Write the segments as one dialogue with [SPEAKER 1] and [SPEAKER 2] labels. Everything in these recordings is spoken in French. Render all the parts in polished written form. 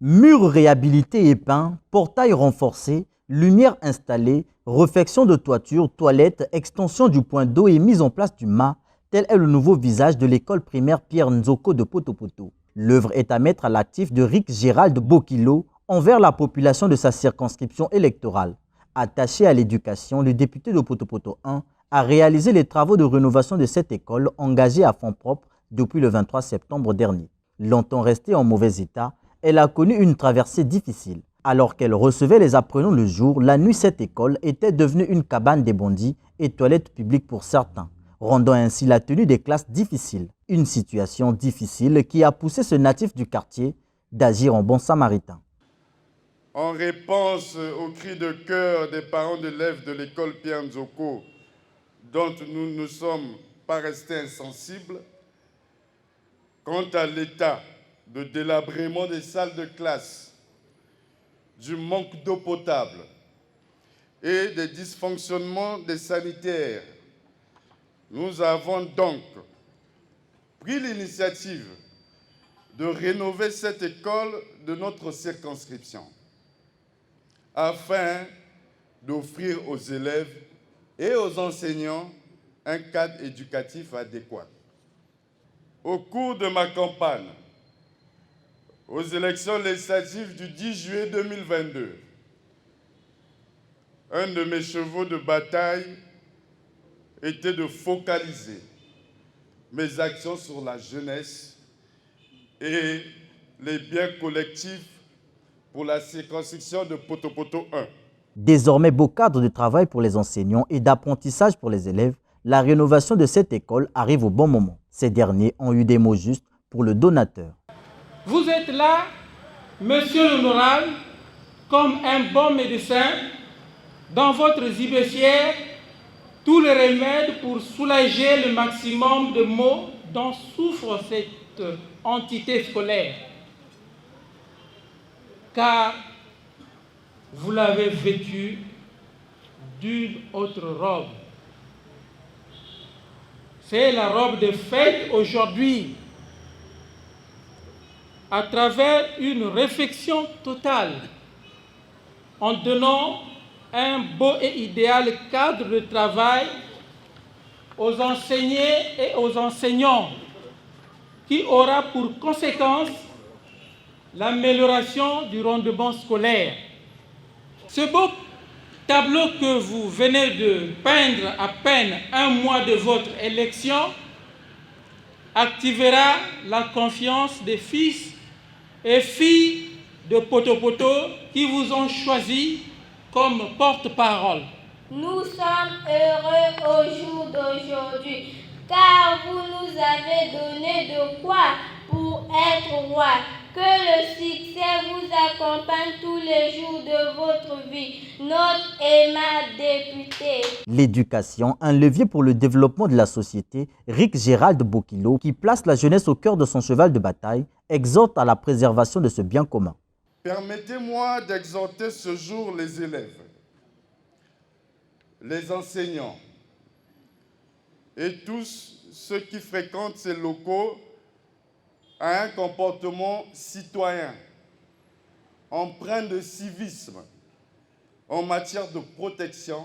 [SPEAKER 1] Murs réhabilités et peints, portails renforcés, lumière installée, réfection de toiture, toilettes, extension du point d'eau et mise en place du mât, tel est le nouveau visage de l'école primaire Pierre Nzoko de Poto-Poto. L'œuvre est à mettre à l'actif de Rick Gérald Bokilo envers la population de sa circonscription électorale. Attaché à l'éducation, le député de Poto-Poto 1 a réalisé les travaux de rénovation de cette école engagée à fonds propres depuis le 23 septembre dernier. Longtemps restée en mauvais état, elle a connu une traversée difficile. Alors qu'elle recevait les apprenants le jour, la nuit, cette école était devenue une cabane des bandits et toilette publique pour certains, rendant ainsi la tenue des classes difficile. Une situation difficile qui a poussé ce natif du quartier d'agir en bon samaritain.
[SPEAKER 2] En réponse aux cris de cœur des parents d'élèves de l'école Pierre Nzoko, dont nous ne sommes pas restés insensibles, quant à l'état de délabrement des salles de classe, du manque d'eau potable et des dysfonctionnements des sanitaires, nous avons donc pris l'initiative de rénover cette école de notre circonscription afin d'offrir aux élèves et aux enseignants un cadre éducatif adéquat. Au cours de ma campagne, aux élections législatives du 10 juillet 2022, un de mes chevaux de bataille était de focaliser mes actions sur la jeunesse et les biens collectifs pour la circonscription de Poto-Poto 1.
[SPEAKER 1] Désormais beau cadre de travail pour les enseignants et d'apprentissage pour les élèves, la rénovation de cette école arrive au bon moment. Ces derniers ont eu des mots justes pour le donateur.
[SPEAKER 3] Vous êtes là, monsieur l'honorable, comme un bon médecin, dans votre gibecière, tous les remèdes pour soulager le maximum de maux dont souffre cette entité scolaire. Car vous l'avez vêtue d'une autre robe. C'est la robe de fête aujourd'hui. À travers une réflexion totale, en donnant un beau et idéal cadre de travail aux enseignés et aux enseignants, qui aura pour conséquence l'amélioration du rendement scolaire. Ce beau tableau que vous venez de peindre à peine un mois de votre élection activera la confiance des fils et filles de Poto-Poto qui vous ont choisi comme porte-parole.
[SPEAKER 4] Nous sommes heureux au jour d'aujourd'hui, car vous nous avez donné de quoi pour être roi. Que le succès vous accompagne tous les jours de votre vie, notre aimable député.
[SPEAKER 1] L'éducation, un levier pour le développement de la société, Rick Gérald Bokilo, qui place la jeunesse au cœur de son cheval de bataille, exhorte à la préservation de ce bien commun.
[SPEAKER 2] Permettez-moi d'exhorter ce jour les élèves, les enseignants et tous ceux qui fréquentent ces locaux à un comportement citoyen, empreint de civisme en matière de protection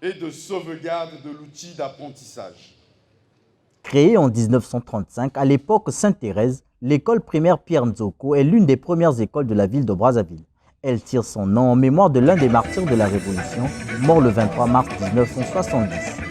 [SPEAKER 2] et de sauvegarde de l'outil d'apprentissage.
[SPEAKER 1] Créée en 1935 à l'époque Sainte-Thérèse, l'école primaire Pierre Nzoko est l'une des premières écoles de la ville de Brazzaville. Elle tire son nom en mémoire de l'un des martyrs de la Révolution, mort le 23 mars 1970.